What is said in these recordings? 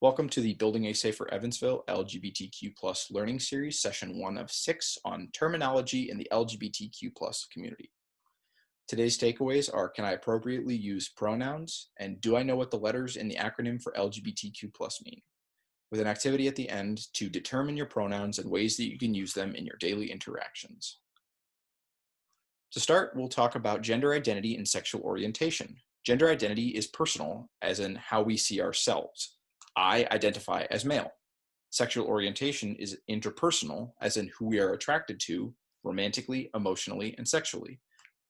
Welcome to the Building a Safer Evansville LGBTQ plus learning series, session 1 of 6 on terminology in the LGBTQ plus community. Today's takeaways are, can I appropriately use pronouns? And do I know what the letters in the acronym for LGBTQ plus mean? With an activity at the end to determine your pronouns and ways that you can use them in your daily interactions. To start, we'll talk about gender identity and sexual orientation. Gender identity is personal, as in how we see ourselves. I identify as male. Sexual orientation is interpersonal, as in who we are attracted to romantically, emotionally, and sexually.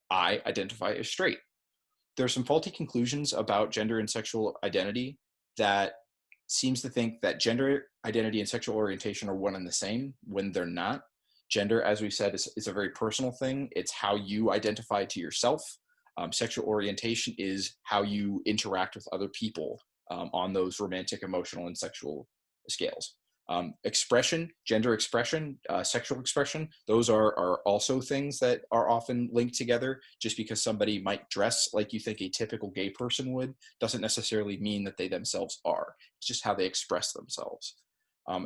I identify as straight. There are some faulty conclusions about gender and sexual identity that seems to think that gender identity and sexual orientation are one and the same when they're not. Gender, as we said, is a very personal thing. It's how you identify to yourself. Sexual orientation is how you interact with other people on those romantic, emotional, and sexual scales. Expression, gender expression, sexual expression, those are also things that are often linked together. Just because somebody might dress like you think a typical gay person would doesn't necessarily mean that they themselves are. It's just how they express themselves.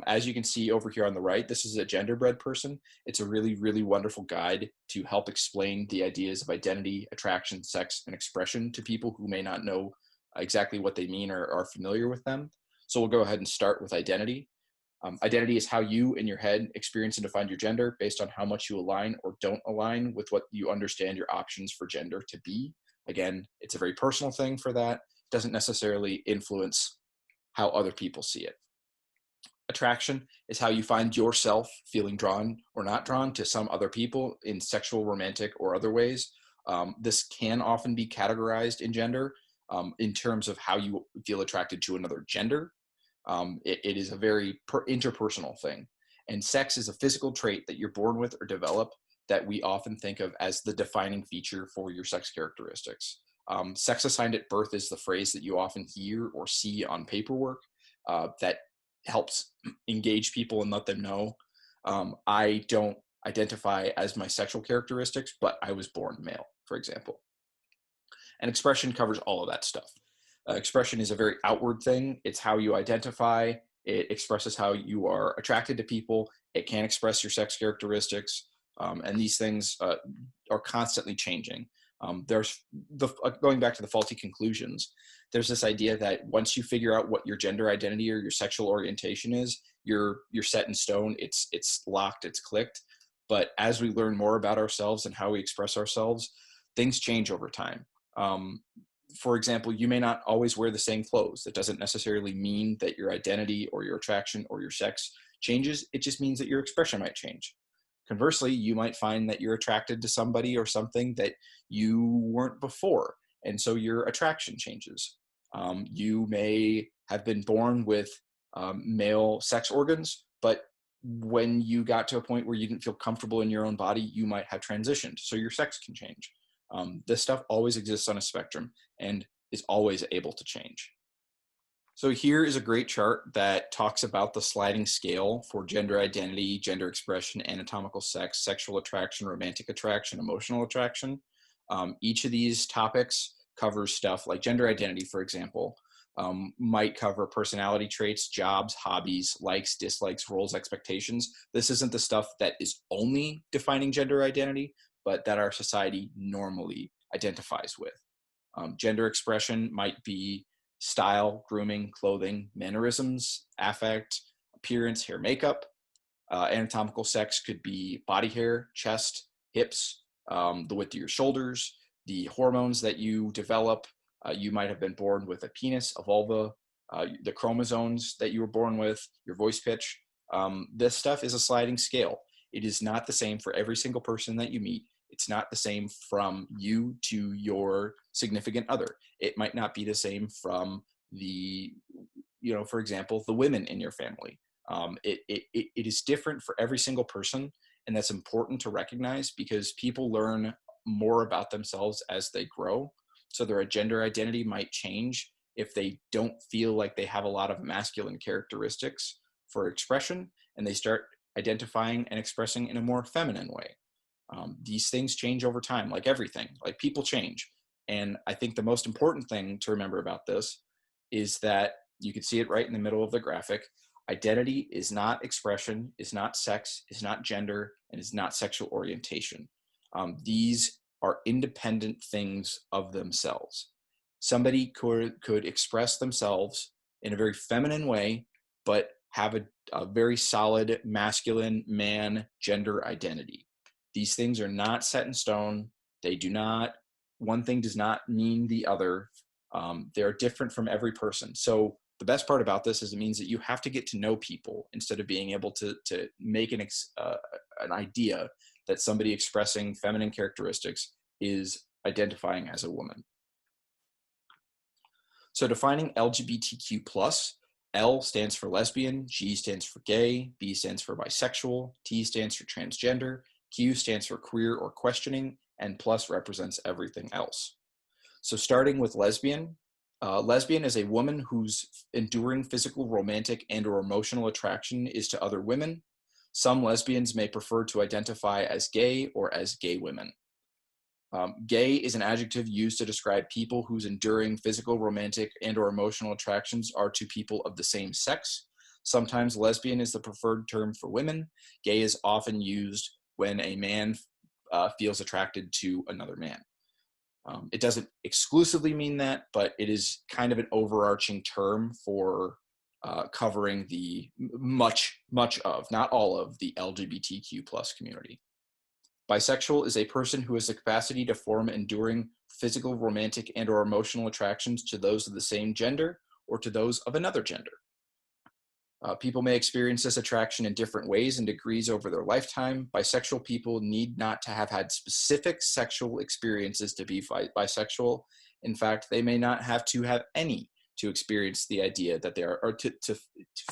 As you can see over here on the right, this is a genderbread person. It's a really, really wonderful guide to help explain the ideas of identity, attraction, sex, and expression to people who may not know exactly what they mean or are familiar with them. So we'll go ahead and start with identity. Identity is how you in your head experience and define your gender based on how much you align or don't align with what you understand your options for gender to be. Again, it's a very personal thing for that. It doesn't necessarily influence how other people see it. Attraction is how you find yourself feeling drawn or not drawn to some other people in sexual, romantic, or other ways. This can often be categorized in gender in terms of how you feel attracted to another gender. It is a very interpersonal thing. And sex is a physical trait that you're born with or develop that we often think of as the defining feature for your sex characteristics. Sex assigned at birth is the phrase that you often hear or see on paperwork that helps engage people and let them know I don't identify as my sexual characteristics, but I was born male, for example. And expression covers all of that stuff. Expression is a very outward thing. It's how you identify. It expresses how you are attracted to people. It can express your sex characteristics. And these things are constantly changing. There's going back to the faulty conclusions. There's this idea that once you figure out what your gender identity or your sexual orientation is, you're set in stone. It's locked. It's clicked. But as we learn more about ourselves and how we express ourselves, things change over time. For example, you may not always wear the same clothes. That doesn't necessarily mean that your identity or your attraction or your sex changes. It just means that your expression might change. Conversely, you might find that you're attracted to somebody or something that you weren't before, and so your attraction changes. You may have been born with male sex organs, but when you got to a point where you didn't feel comfortable in your own body, you might have transitioned, so your sex can change. This stuff always exists on a spectrum and is always able to change. So here is a great chart that talks about the sliding scale for gender identity, gender expression, anatomical sex, sexual attraction, romantic attraction, emotional attraction. Each of these topics covers stuff like gender identity, for example, might cover personality traits, jobs, hobbies, likes, dislikes, roles, expectations. This isn't the stuff that is only defining gender identity, but that our society normally identifies with. Gender expression might be style, grooming, clothing, mannerisms, affect, appearance, hair, makeup. Anatomical sex could be body hair, chest, hips, the width of your shoulders, the hormones that you develop. You might have been born with a penis, a vulva, the chromosomes that you were born with, your voice pitch. This stuff is a sliding scale. It is not the same for every single person that you meet. It's not the same from you to your significant other. It might not be the same from for example, the women in your family. It is different for every single person, and that's important to recognize because people learn more about themselves as they grow. So their gender identity might change if they don't feel like they have a lot of masculine characteristics for expression, and they start identifying and expressing in a more feminine way. These things change over time, like everything, like people change. And I think the most important thing to remember about this is that You can see it right in the middle of the graphic. Identity is not expression, is not sex, is not gender, and is not sexual orientation. These are independent things of themselves. Somebody could express themselves in a very feminine way, but have a very solid masculine man gender identity. These things are not set in stone. They do not, one thing does not mean the other. They're different from every person. So the best part about this is it means that you have to get to know people instead of being able to make an idea that somebody expressing feminine characteristics is identifying as a woman. So defining LGBTQ+, L stands for lesbian, G stands for gay, B stands for bisexual, T stands for transgender, Q stands for queer or questioning, and plus represents everything else. So starting with lesbian, lesbian is a woman whose enduring physical, romantic, and or emotional attraction is to other women. Some lesbians may prefer to identify as gay or as gay women. Gay is an adjective used to describe people whose enduring physical, romantic, and or emotional attractions are to people of the same sex. Sometimes lesbian is the preferred term for women. Gay is often used when a man feels attracted to another man. It doesn't exclusively mean that, but it is kind of an overarching term for covering the much of, not all of, the LGBTQ plus community. Bisexual is a person who has the capacity to form enduring physical, romantic, and or emotional attractions to those of the same gender or to those of another gender. People may experience this attraction in different ways and degrees over their lifetime. Bisexual people need not to have had specific sexual experiences to be bisexual. In fact, they may not have to have any to experience the idea that they are, or to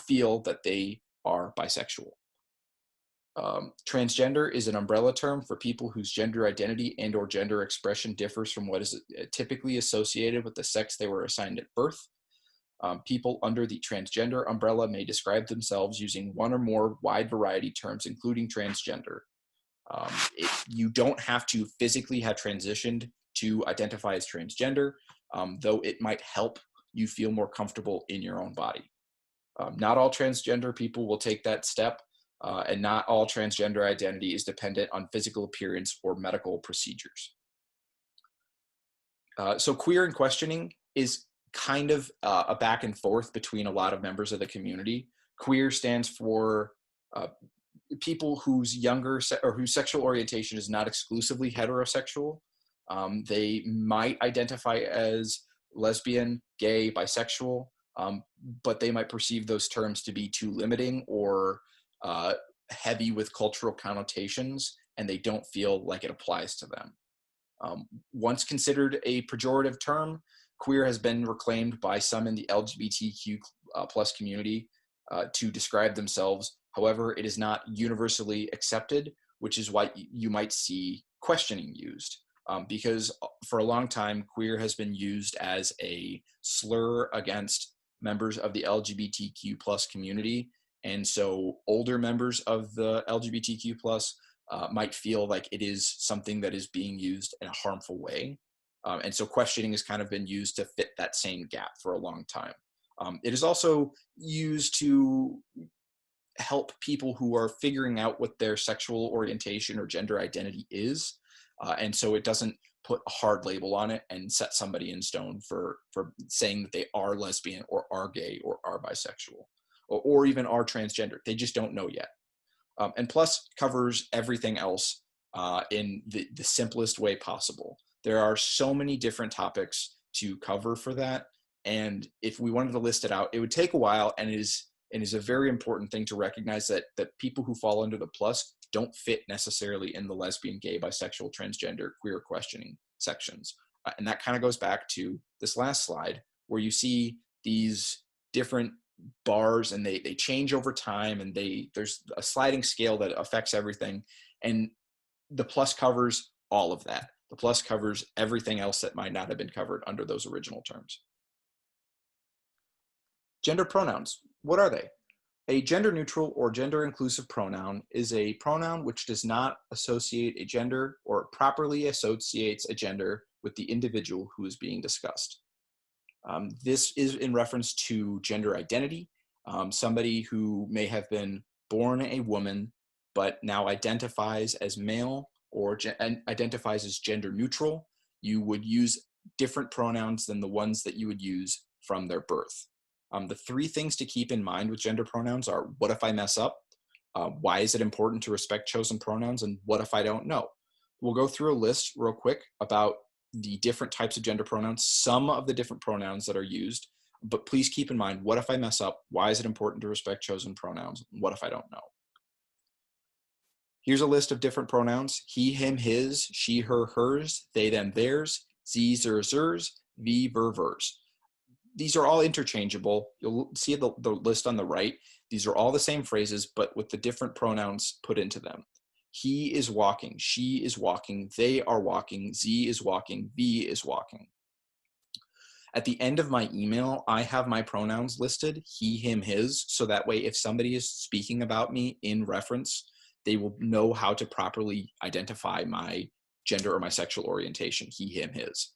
feel that they are bisexual. Transgender is an umbrella term for people whose gender identity and or gender expression differs from what is typically associated with the sex they were assigned at birth. People under the transgender umbrella may describe themselves using one or more wide variety terms, including transgender. You don't have to physically have transitioned to identify as transgender, though it might help you feel more comfortable in your own body. Not all transgender people will take that step, and not all transgender identity is dependent on physical appearance or medical procedures. So queer and questioning is kind of a back and forth between a lot of members of the community. Queer stands for people whose whose sexual orientation is not exclusively heterosexual. They might identify as lesbian, gay, bisexual, but they might perceive those terms to be too limiting or heavy with cultural connotations, and they don't feel like it applies to them. Once considered a pejorative term, queer has been reclaimed by some in the LGBTQ plus community to describe themselves. However, it is not universally accepted, which is why you might see questioning used. Because for a long time, queer has been used as a slur against members of the LGBTQ plus community. And so older members of the LGBTQ plus might feel like it is something that is being used in a harmful way. And so questioning has kind of been used to fit that same gap for a long time. It is also used to help people who are figuring out what their sexual orientation or gender identity is. And so it doesn't put a hard label on it and set somebody in stone for saying that they are lesbian or are gay or are bisexual or even are transgender. They just don't know yet. And plus covers everything else in the simplest way possible. There are so many different topics to cover for that. And if we wanted to list it out, it would take a while, and it is a very important thing to recognize that people who fall under the plus don't fit necessarily in the lesbian, gay, bisexual, transgender, queer questioning sections. And that kind of goes back to this last slide where you see these different bars and they change over time, and there's a sliding scale that affects everything. And the plus covers all of that. The plus covers everything else that might not have been covered under those original terms. Gender pronouns, what are they? A gender-neutral or gender-inclusive pronoun is a pronoun which does not associate a gender or properly associates a gender with the individual who is being discussed. This is in reference to gender identity. Somebody who may have been born a woman, but now identifies as male or identifies as gender neutral, you would use different pronouns than the ones that you would use from their birth. The three things to keep in mind with gender pronouns are: what if I mess up? Why is it important to respect chosen pronouns? And what if I don't know? We'll go through a list real quick about the different types of gender pronouns, some of the different pronouns that are used, but please keep in mind, what if I mess up? Why is it important to respect chosen pronouns? What if I don't know? Here's a list of different pronouns: he, him, his, she, her, hers, they, them, theirs, sie, zer, zers, vi, ver, vers. These are all interchangeable. You'll see the list on the right. These are all the same phrases, but with the different pronouns put into them. He is walking, she is walking, they are walking, sie is walking, vi is walking. At the end of my email, I have my pronouns listed: he, him, his, so that way if somebody is speaking about me in reference, they will know how to properly identify my gender or my sexual orientation: he, him, his.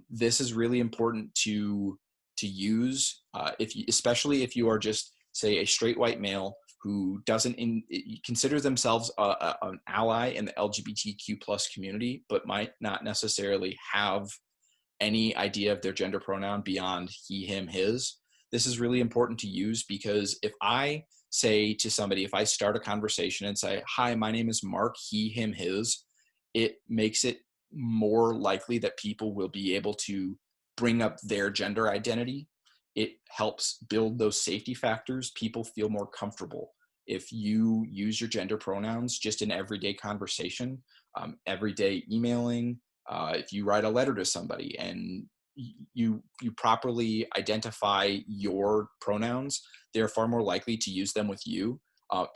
This is really important to use, especially if you are just, say, a straight white male who doesn't consider themselves an ally in the LGBTQ plus community, but might not necessarily have any idea of their gender pronoun beyond he, him, his. This is really important to use, because if I say to somebody, if I start a conversation and say, hi, my name is Mark, he, him, his, it makes it more likely that people will be able to bring up their gender identity. It helps build those safety factors. People feel more comfortable if you use your gender pronouns just in everyday conversation, everyday emailing. If you write a letter to somebody and you properly identify your pronouns, they're far more likely to use them with you,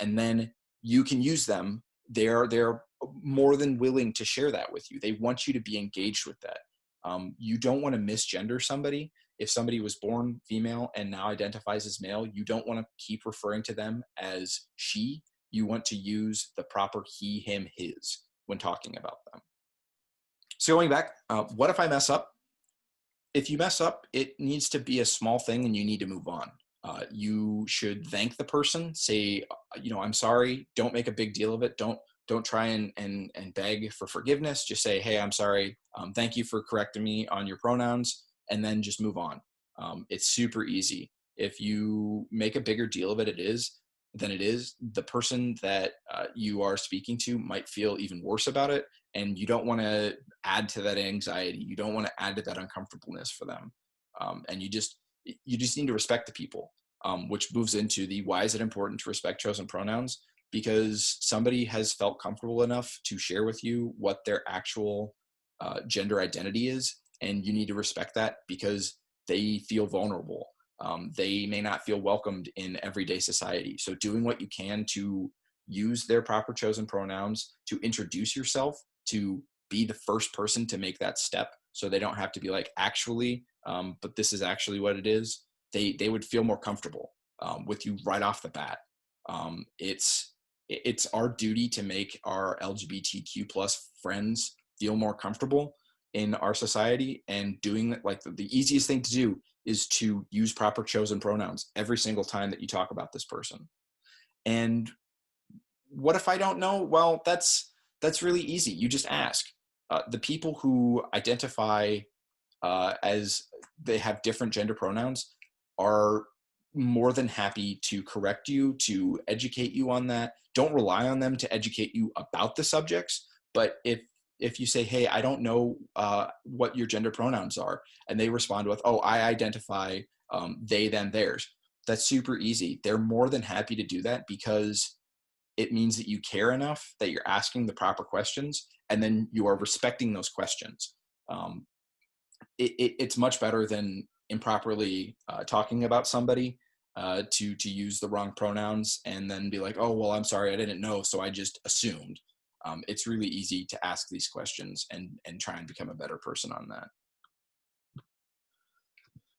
and then you can use them. They're more than willing to share that with you. They want you to be engaged with that. You don't want to misgender somebody. If somebody was born female and now identifies as male, you don't want to keep referring to them as she. You want to use the proper he, him, his when talking about them. So going back, what if I mess up? If you mess up, it needs to be a small thing and you need to move on. You should thank the person, say, I'm sorry. Don't make a big deal of it. Don't try and beg for forgiveness. Just say, hey, I'm sorry. Thank you for correcting me on your pronouns, and then just move on. It's super easy. If you make a bigger deal of it, the person that you are speaking to might feel even worse about it, and you don't want to add to that anxiety. You don't want to add to that uncomfortableness for them. And you just need to respect the people, which moves into the why is it important to respect chosen pronouns? Because somebody has felt comfortable enough to share with you what their actual gender identity is, and you need to respect that because they feel vulnerable. They may not feel welcomed in everyday society. So doing what you can to use their proper chosen pronouns, to introduce yourself, to be the first person to make that step, so they don't have to be like, actually, but this is actually what it is. They would feel more comfortable with you right off the bat. It's our duty to make our LGBTQ plus friends feel more comfortable in our society, and doing that, like the easiest thing to do is to use proper chosen pronouns every single time that you talk about this person. And what if I don't know? Well, that's really easy. You just ask. The people who identify as they have different gender pronouns are more than happy to correct you, to educate you on that. Don't rely on them to educate you about the subjects, but if you say, hey, I don't know what your gender pronouns are, and they respond with, oh, I identify they, them, theirs, that's super easy. They're more than happy to do that, because it means that you care enough that you're asking the proper questions, and then you are respecting those questions. It's much better than improperly talking about somebody to use the wrong pronouns and then be like, oh, well, I'm sorry, I didn't know, so I just assumed. It's really easy to ask these questions and try and become a better person on that.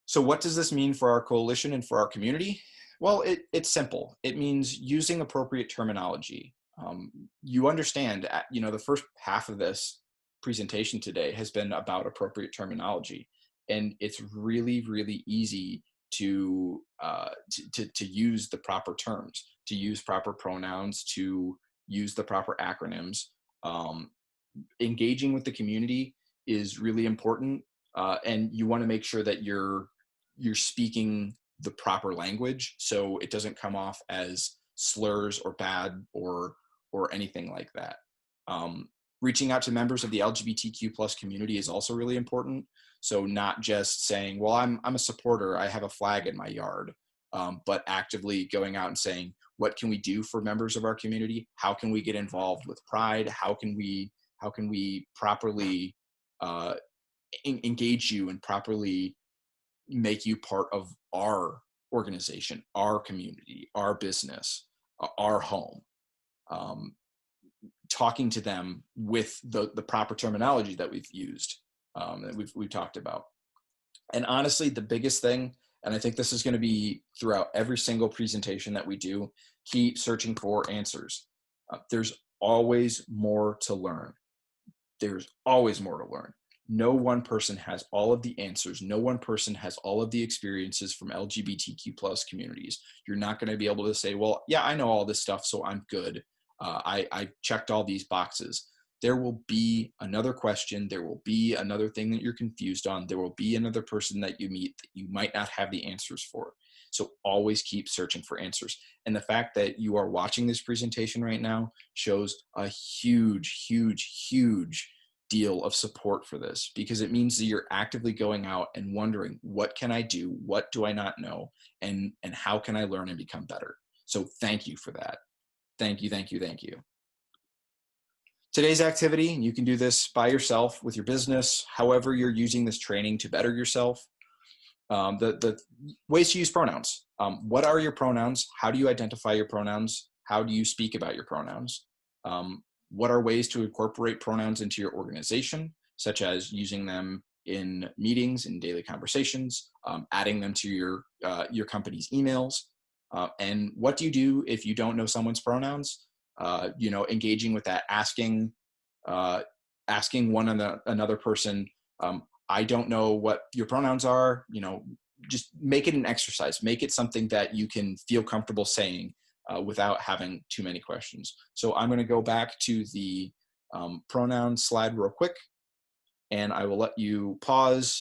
So what does this mean for our coalition and for our community? Well, it's simple. It means using appropriate terminology. You understand, the first half of this presentation today has been about appropriate terminology. And it's really, really easy to use the proper terms, to use proper pronouns, to use the proper acronyms. Um, Engaging with the community is really important, and you want to make sure that you're speaking the proper language so it doesn't come off as slurs or bad or anything like that. Um, Reaching out to members of the LGBTQ plus community is also really important. So not just saying, well, I'm a supporter, I have a flag in my yard, but actively going out and saying, what can we do for members of our community? How can we get involved with Pride? How can we properly uh, engage you and properly make you part of our organization, our community, our business, our home? Um, Talking to them with the proper terminology that we've used, that we've talked about. And honestly, the biggest thing, and I think this is going to be throughout every single presentation that we do, keep searching for answers. There's always more to learn. There's always more to learn. No one person has all of the answers. No one person has all of the experiences from LGBTQ plus communities. You're not going to be able to say, well, yeah, I know all this stuff, so I'm good. I checked all these boxes. There will be another question. There will be another thing that you're confused on. There will be another person that you meet that you might not have the answers for. So always keep searching for answers. And the fact that you are watching this presentation right now shows a huge, huge, huge deal of support for this, because it means that you're actively going out and wondering, what can I do? What do I not know? And how can I learn and become better? So thank you for that. Thank you, thank you, thank you. Today's activity, you can do this by yourself with your business, however you're using this training to better yourself. The ways to use pronouns. What are your pronouns? How do you identify your pronouns? How do you speak about your pronouns? What are ways to incorporate pronouns into your organization, such as using them in meetings, in daily conversations, adding them to your company's emails? And what do you do if you don't know someone's pronouns? Engaging with that, asking another person, I don't know what your pronouns are, just make it an exercise, make it something that you can feel comfortable saying without having too many questions. So I'm going to go back to the pronoun slide real quick, and I will let you pause.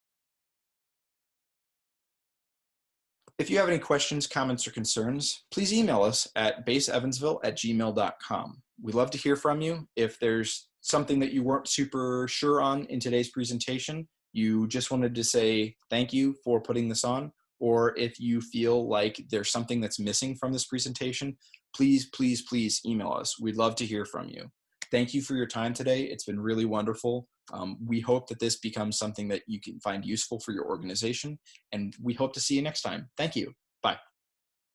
If you have any questions, comments, or concerns, please email us at baseevansville@gmail.com. We'd love to hear from you. If there's something that you weren't super sure on in today's presentation, you just wanted to say thank you for putting this on, or if you feel like there's something that's missing from this presentation, please, please, please email us. We'd love to hear from you. Thank you for your time today. It's been really wonderful. We hope that this becomes something that you can find useful for your organization, and we hope to see you next time. Thank you. Bye.